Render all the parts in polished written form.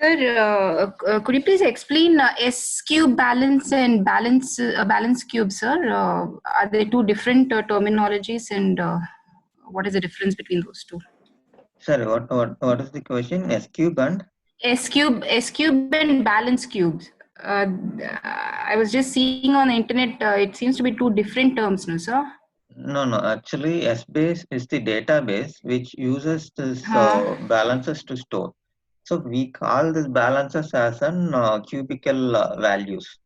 Sir, could you please explain S cube balance and balance cube, sir? Are they two different terminologies, and what is the difference between those two? Sorry, what is the question? S cube and S cube and balance cubes. I was just seeing on the internet. It seems to be two different terms, no, sir? no. Actually, S-base is the database which uses this balances to store. So we call this balances as an cubical values.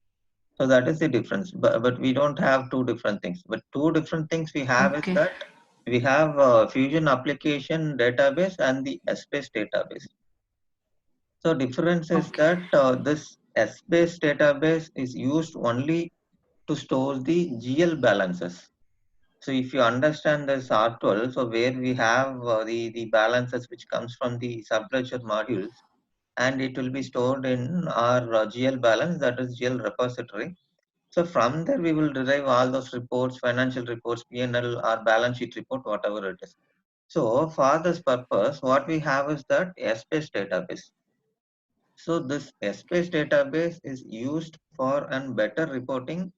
So that is the difference. But we don't have two different things. But two different things we have is Okay. that we have Fusion application database and the S-base database. So difference is Okay. that this S-base database is used only to store the GL balances. So if you understand this R12, so where we have the balances which comes from the subledger modules, and it will be stored in our GL balance, that is GL repository. So from there we will derive all those reports, financial reports, P&L or balance sheet report, whatever it is. So for this purpose, what we have is that S-base database. So this S-base database is used for an better reporting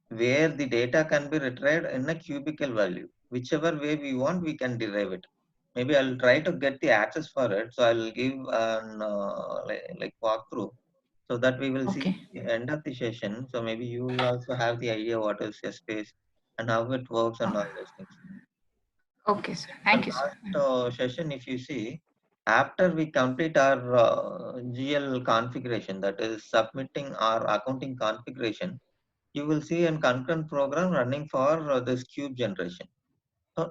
where the data can be retrieved in a cubical value. Whichever way we want, we can derive it. Maybe I'll try to get the access for it. So I'll give an like walkthrough so that we will see Okay. the end of the session. So maybe you will also have the idea what is a space and how it works and all those things. Okay, sir. The Thank you, sir. last session, if you see, after we complete our GL configuration, that is submitting our accounting configuration, you will see a concurrent program running for this cube generation.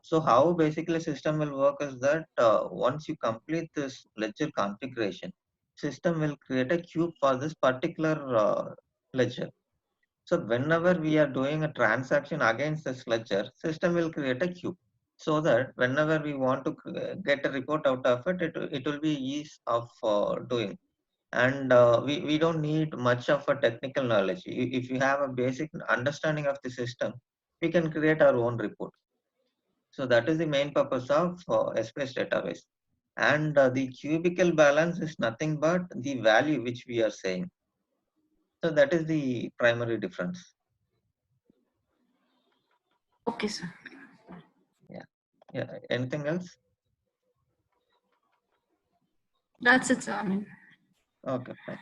So how basically system will work is that once you complete this ledger configuration, system will create a cube for this particular ledger. So whenever we are doing a transaction against this ledger, system will create a queue so that whenever we want to get a report out of it, it will be ease of doing. And we don't need much of a technical knowledge. If you have a basic understanding of the system, we can create our own report. So that is the main purpose of SPACE database. And the cubical balance is nothing but the value which we are saying. So that is the primary difference. Okay, sir. Yeah. Yeah. Anything else? That's it, sir. I mean, Okay, fine.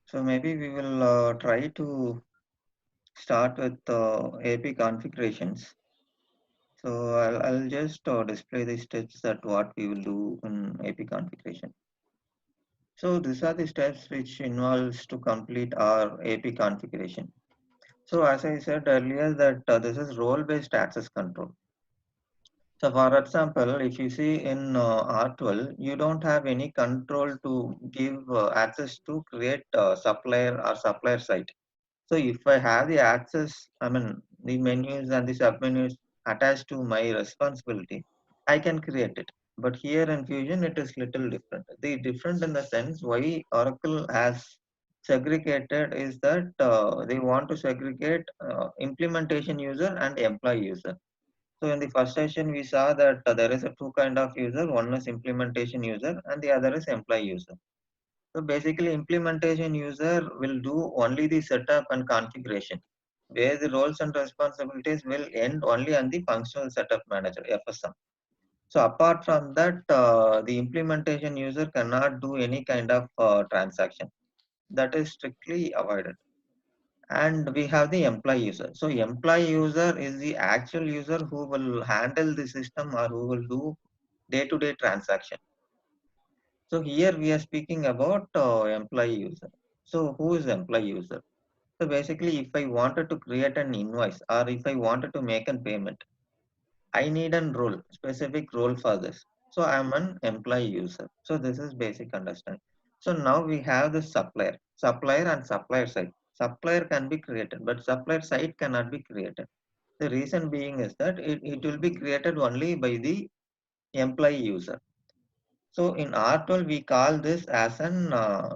So maybe we will try to start with AP configurations. So I'll just display the steps that what we will do in AP configuration. So these are the steps which involves to complete our AP configuration. So as I said earlier that this is role-based access control. So for example, if you see in R12, you don't have any control to give access to create supplier or supplier site. So if I have the access, I mean the menus and the submenus attached to my responsibility, I can create it. But here in Fusion, it is little different. The different in the sense why Oracle has segregated is that they want to segregate implementation user and employee user. So in the first session, we saw that there is a two kind of user. One is implementation user and the other is employee user. So basically implementation user will do only the setup and configuration, where the roles and responsibilities will end only on the functional setup manager, FSM. So apart from that, the implementation user cannot do any kind of transaction. That is strictly avoided. And we have the employee user. So employee user is the actual user who will handle the system or who will do day-to-day transaction. So here we are speaking about employee user. So who is employee user? So basically, if I wanted to create an invoice or if I wanted to make a payment, I need a role, specific role for this. So I'm an employee user. So this is basic understanding. So now we have the supplier and supplier side. Supplier can be created, but supplier side cannot be created. The reason being is that it will be created only by the employee user. So in R12, we call this as an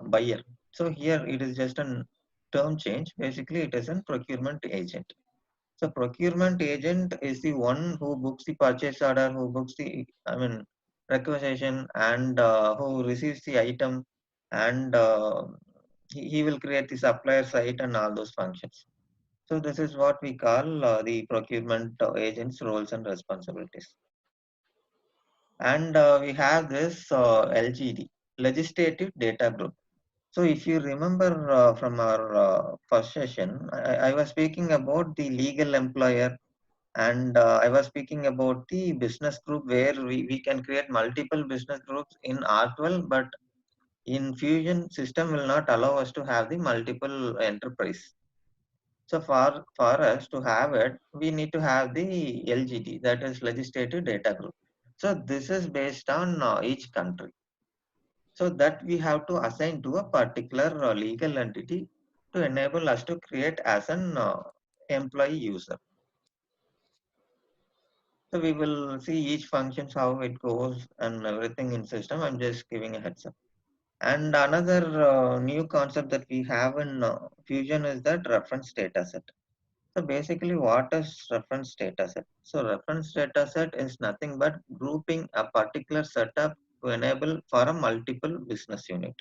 buyer. So here it is just a term change. Basically, it is a procurement agent. So procurement agent is the one who books the purchase order, who books the, requisition, and who receives the item, and he will create the supplier site and all those functions. So this is what we call the procurement agent's roles and responsibilities. And we have this LGD, Legislative Data Group. So if you remember from our first session, I was speaking about the legal employer, and I was speaking about the business group where we can create multiple business groups in R12, but in Fusion system will not allow us to have the multiple enterprise. So for us to have it, we need to have the LGD, that is Legislative Data Group. So this is based on each country. So that we have to assign to a particular legal entity to enable us to create as an employee user. So we will see each functions, how it goes and everything in system. I'm just giving a heads up. And another new concept that we have in Fusion is that reference data set. So basically, what is reference data set? So reference data set is nothing but grouping a particular setup to enable for a multiple business unit.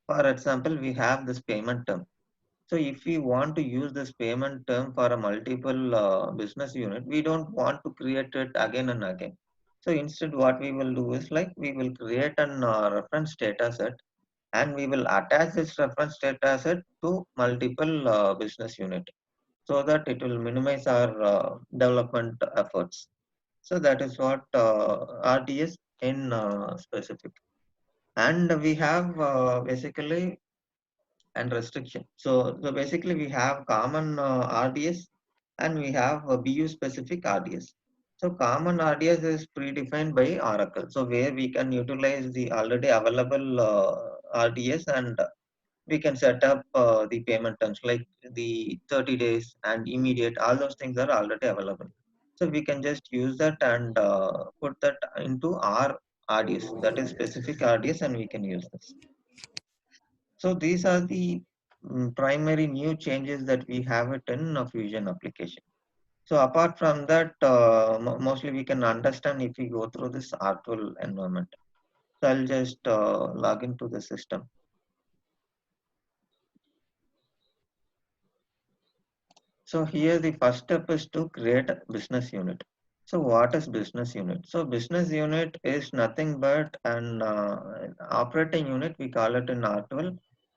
For example, we have this payment term. So if we want to use this payment term for a multiple business unit, we don't want to create it again and again. So instead, what we will do is like we will create an reference data set, and we will attach this reference data set to multiple business unit, so that it will minimize our development efforts. So that is what RDS in specific. And we have basically and restriction. So basically we have common RDS, and we have a BU specific RDS. So common RDS is predefined by Oracle. So where we can utilize the already available RDS, and we can set up the payment terms like the 30 days and immediate. All those things are already available. So we can just use that and put that into our RDS, that is specific RDS, and we can use this. So these are the primary new changes that we have it in a Fusion application. So apart from that, mostly we can understand if we go through this R12 environment. So I'll just log into the system. So here the first step is to create a business unit. So what is business unit? So business unit is nothing but an operating unit. We call it in R12.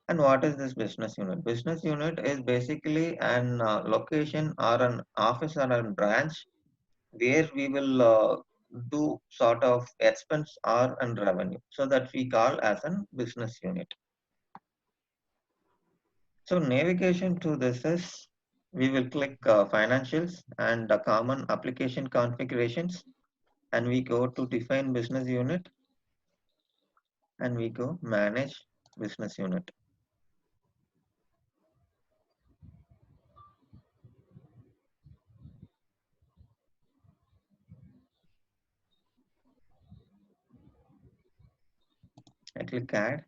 And what is this business unit? Business unit is basically an location or an office or a branch where we will do sort of expense or and revenue. So that we call as a business unit. So navigation to this is, we will click financials and common application configurations, and we go to define business unit, and we go manage business unit. I click add.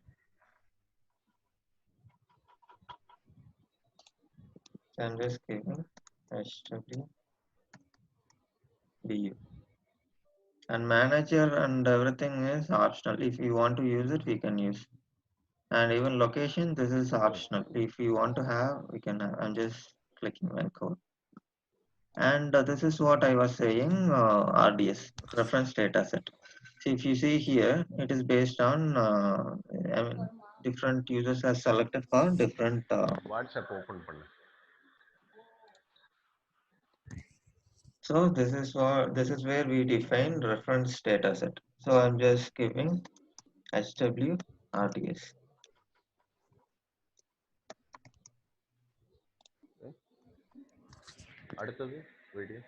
So I'm just giving HWBU. And manager and everything is optional. If you want to use it, we can use. And even location, this is optional. If you want to have, we can have. I'm just clicking one code. And this is what I was saying, RDS, reference data set. So if you see here, it is based on I mean, different users are selected for different. WhatsApp open பண்ணு. So this is where we define reference data set. So I'm just giving HW RDS. அடுத்தது video.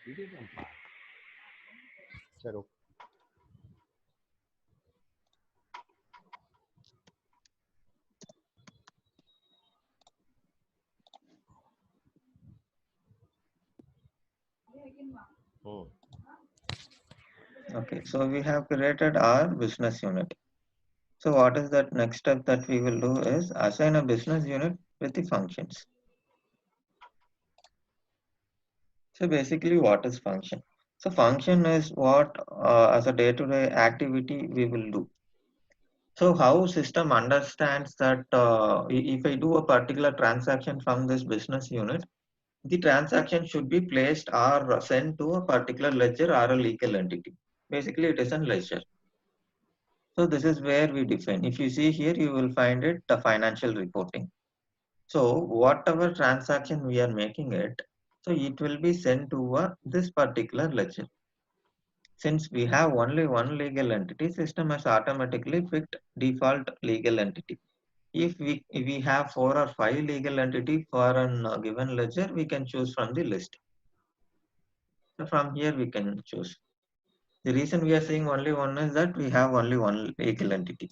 Sir, okay. Hmm. Okay, so we have created our business unit. So what is that next step that we will do is assign a business unit with the functions. So basically what is function? So function is what as a day-to-day activity we will do. So how system understands that if I do a particular transaction from this business unit, the transaction should be placed or sent to a particular ledger or a legal entity. Basically it is a ledger. So this is where we define. If you see here, you will find it the financial reporting. So whatever transaction we are making it, so it will be sent to this particular ledger. Since we have only one legal entity, system has automatically picked default legal entity. If we have 4 or 5 legal entity for an given ledger, we can choose from the list. So from here we can choose. The reason we are saying only one is that we have only one legal entity.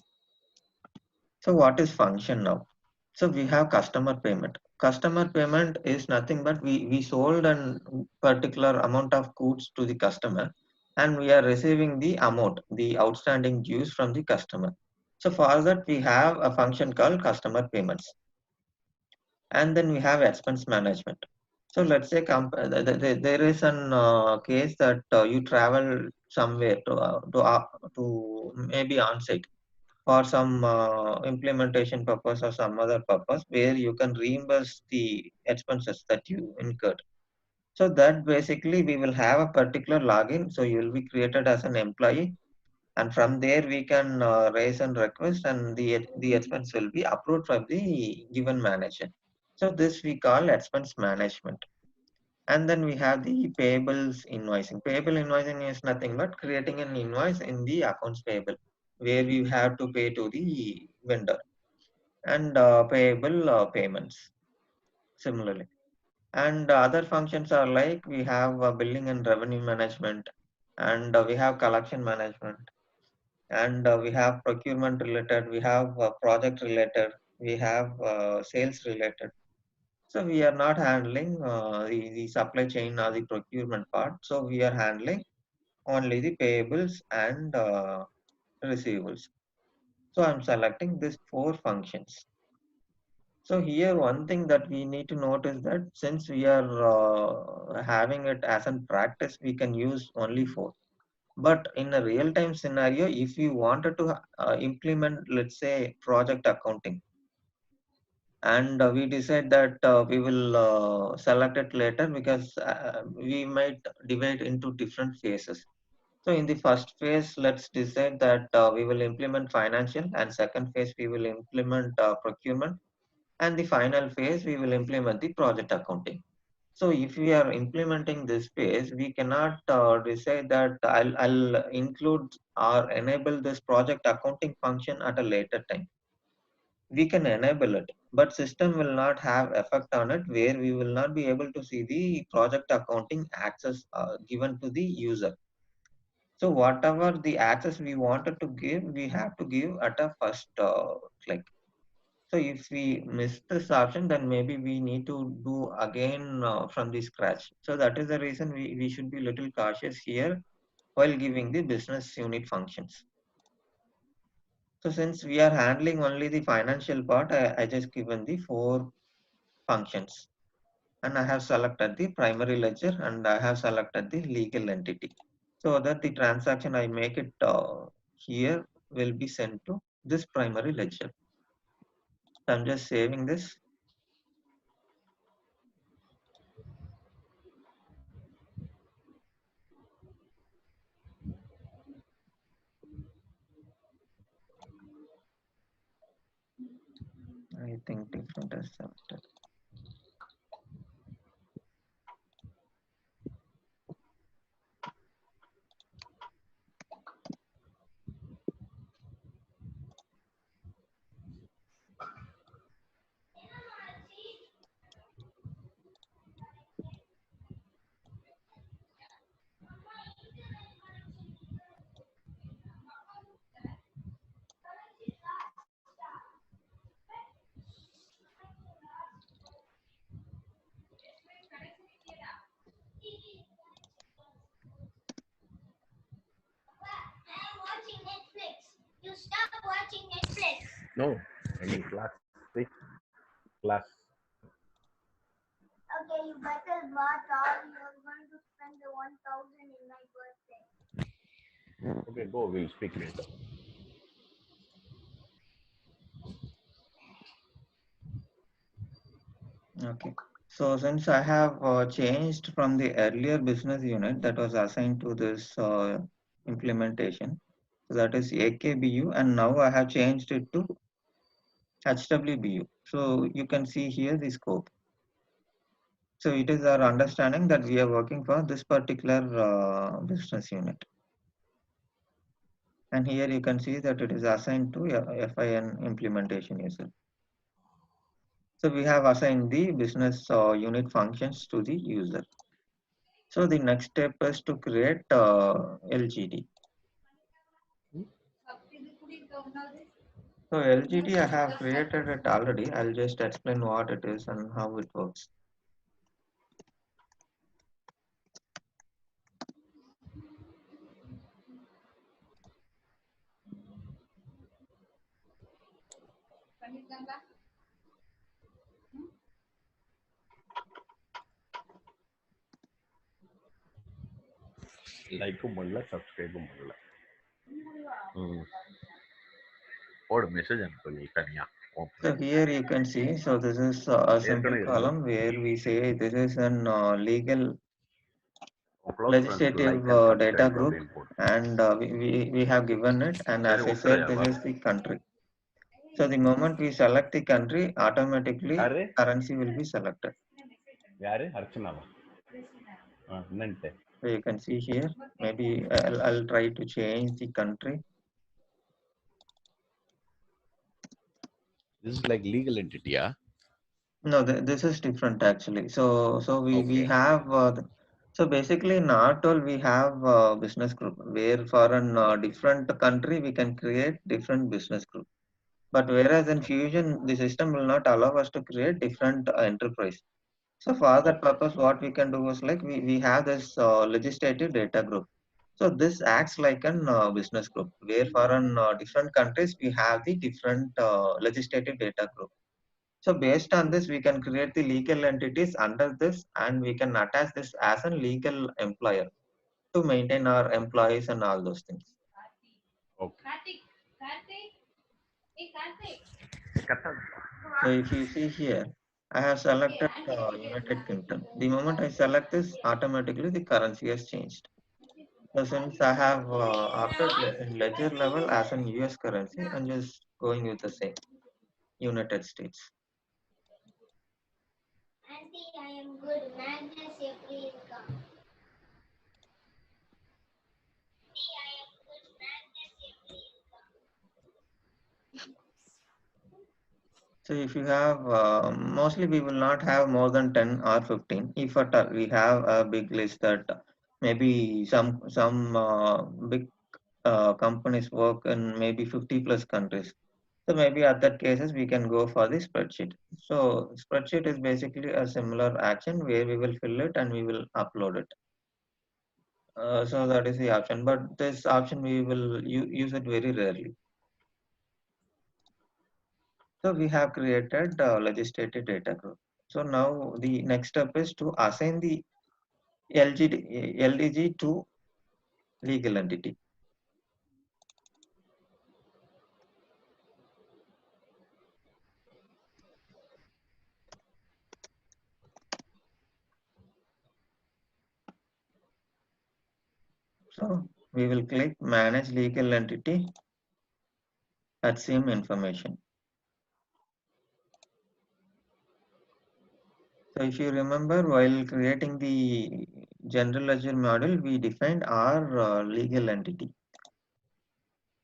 So what is function now? So we have customer payment. Customer payment is nothing but we sold a particular amount of goods to the customer and we are receiving the amount, the outstanding dues from the customer. So for that we have a function called customer payments. And then we have expense management. So let's say there is an case that you travel somewhere to maybe on site for some implementation purpose or some other purpose where you can reimburse the expenses that you incurred. So that basically we will have a particular login. So you will be created as an employee, and from there we can raise and request, and the expense will be approved from the given manager. So this we call expense management. And then we have the payables invoicing. Payable invoicing is nothing but creating an invoice in the accounts payable where we have to pay to the vendor, and payable payments similarly. And other functions are like we have billing and revenue management, and we have collection management, and we have procurement related, we have project related, we have sales related. So we are not handling the supply chain or the procurement part. So we are handling only the payables and receivables. So I'm selecting these 4 functions. So here one thing that we need to note is that since we are having it as a practice, we can use only 4. But in a real-time scenario, if we wanted to implement, let's say, project accounting, and we decide that we will select it later because we might divide into different phases. So in the first phase, let's decide that we will implement financial, and second phase we will implement procurement, and the final phase we will implement the project accounting. So if we are implementing this phase, we cannot decide that I'll include or enable this project accounting function at a later time. We can enable it, but system will not have effect on it where we will not be able to see the project accounting access given to the user. So whatever the access we wanted to give, we have to give at a first click. So if we miss this option, then maybe we need to do again from the scratch. So that is the reason we should be little cautious here while giving the business unit functions. So since we are handling only the financial part, I just given the 4 functions, and I have selected the primary ledger and I have selected the legal entity so that the transaction I make it here will be sent to this primary ledger. So I'm just saving this. I think different as selected. No, I mean class 6, class. Okay, you better bath or you're going to spend the 1,000 in my birthday. Okay, go. We'll speak later. Okay. So since I have changed from the earlier business unit that was assigned to this implementation, so that is AKBU, and now I have changed it to HWBU. So you can see here the scope. So it is our understanding that we are working for this particular business unit. And here you can see that it is assigned to FIN implementation user. So we have assigned the business unit functions to the user. So the next step is to create LGD. So LGD I have created it already. I'll just explain what it is and how it works. Like ಮಾಡಲ್ಲ subscribe ಮಾಡಲ್ಲ ಓಡ್ message ಅನ್ಕೊಳ್ಳಿ Taniya So here you can see, so this is a simple column where we say this is an legal legislative data group, and we have given it, and as I said, this is the country. So the moment we select the country, automatically currency will be selected. ಯಾರೇ ಅರ್ಚನಾ ನಂತೆ So you can see here, maybe I'll try to change the country. This is like legal entity, yeah? No, this is different actually. So we Okay. have so basically in our tool we have business group where for an different country we can create different business group. But whereas in Fusion the system will not allow us to create different enterprise. So for that purpose, what we can do is like we have this legislative data group. So this acts like an business group where for an different countries we have the different legislative data group. So based on this, we can create the legal entities under this, and we can attach this as a legal employer to maintain our employees and all those things. Okay. So if you see here, I have selected United Kingdom. The moment I select this, automatically the currency has changed. So since I have opted in ledger level as an US currency, I'm just going with the same United States. Auntie, I am good. Magnus, please come. So if you have, mostly we will not have more than 10 or 15. If at all we have a big list that maybe some big companies work in maybe 50 plus countries. So maybe at that cases we can go for the spreadsheet. So spreadsheet is basically a similar action where we will fill it and we will upload it. So that is the option, but this option we will use it very rarely. So we have created legislative data group. So now the next step is to assign the LDG to legal entity. So we will click manage legal entity HCM information. So if you remember, while creating the general ledger model, we defined our legal entity.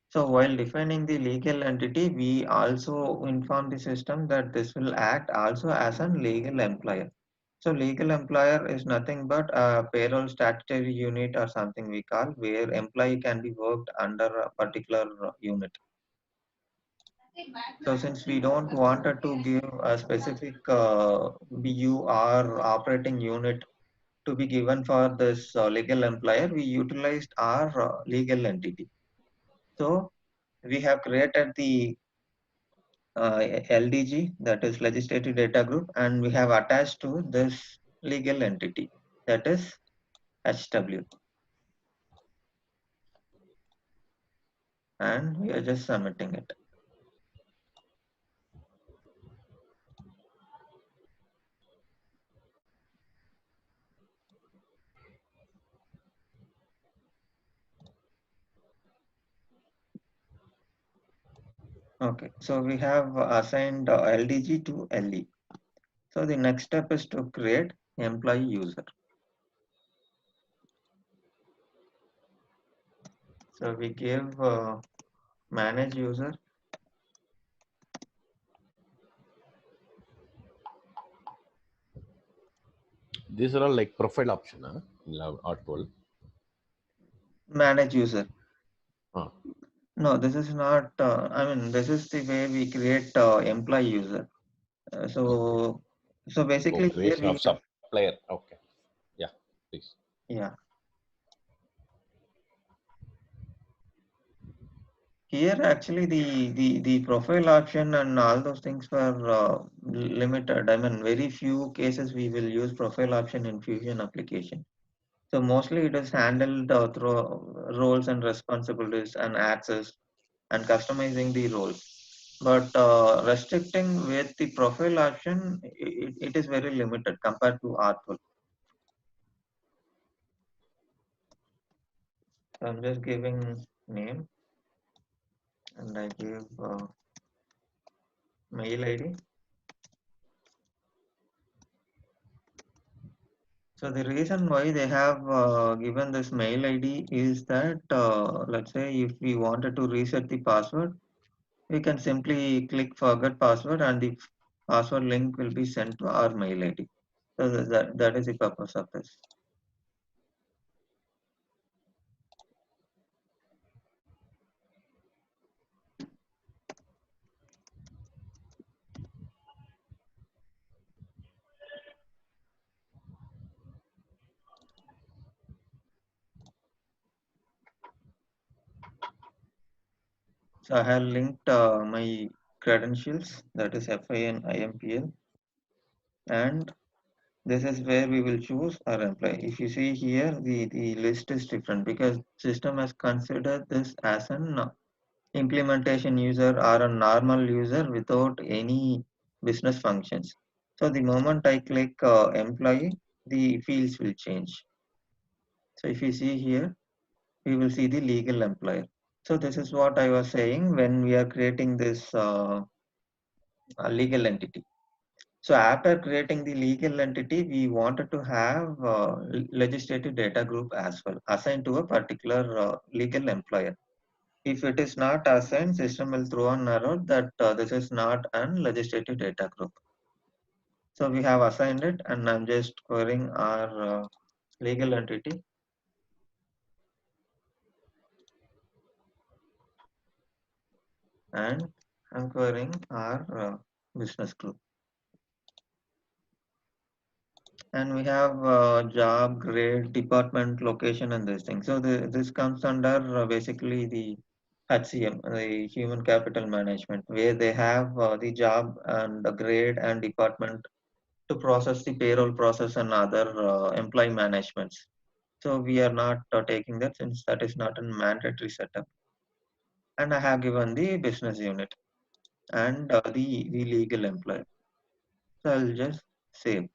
So while defining the legal entity, we also inform the system that this will act also as a legal employer. So legal employer is nothing but a payroll statutory unit or something we call where employee can be worked under a particular unit. So since we don't wanted to give a specific BU or operating unit to be given for this legal employer, we utilized our legal entity. So we have created the LDG, that is legislative data group, and we have attached to this legal entity, that is HW, and we are just submitting it. Okay, so we have assigned LDG to LE. So the next step is to create employee user. So we give manage user. These are all like profile option, huh? In article. Manage user. Oh. No, this is not. I mean, this is the way we create employee user. So basically here Creation we of supplier. Okay. Yeah, please. yeah. Here actually the profile option and all those things were limited. I mean, very few cases we will use profile option in Fusion application. So mostly it is handled through roles and responsibilities and access and customizing the roles. But restricting with the profile option, it is very limited compared to R-tool. So I'm just giving name and I give mail ID. So the reason why they have given this mail ID is that let's say if we wanted to reset the password, we can simply click forget password and the password link will be sent to our mail ID. So that is the purpose of this. So I have linked my credentials, that is FIN IMPL, and this is where we will choose our employee. If you see here, the list is different because system has considered this as an implementation user or a normal user without any business functions. So the moment I click employee, the fields will change. So if you see here, we will see the legal employer. So this is what I was saying when we are creating this legal entity. So after creating the legal entity, we wanted to have legislative data group as well assigned to a particular legal employer. If it is not assigned, system will throw an error that this is not an legislative data group. So we have assigned it and I'm just querying our legal entity. And I'm querying our business group. And we have job, grade, department, location, and this thing. So this comes under basically the HCM, the human capital management, where they have the job and the grade and department to process the payroll process and other employee managements. So we are not taking that since that is not a mandatory setup. And I have given the business unit and the legal employer. So I'll just save.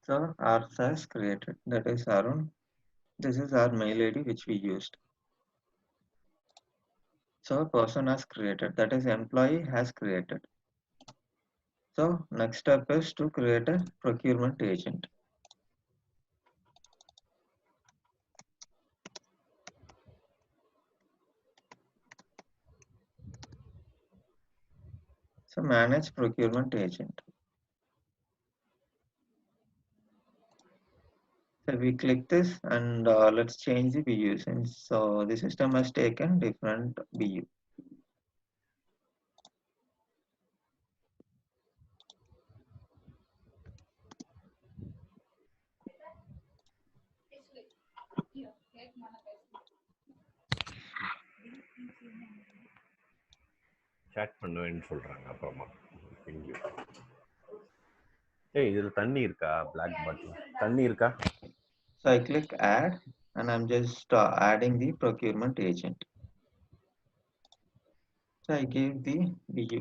So ours has created. That is Arun. This is our mail ID which we used. So person has created. That is employee has created. So next step is to create a procurement agent. So manage procurement agent. So we click this and let's change the BU since the system has taken different BU. chat பண்ணுவேன்னு சொல்றாங்க அப்புறமா. Thank you. ஏய் இதுல தண்ணி இருக்கா? black button. தண்ணி இருக்கா? So I click add and I'm just adding the procurement agent. So I give the BU.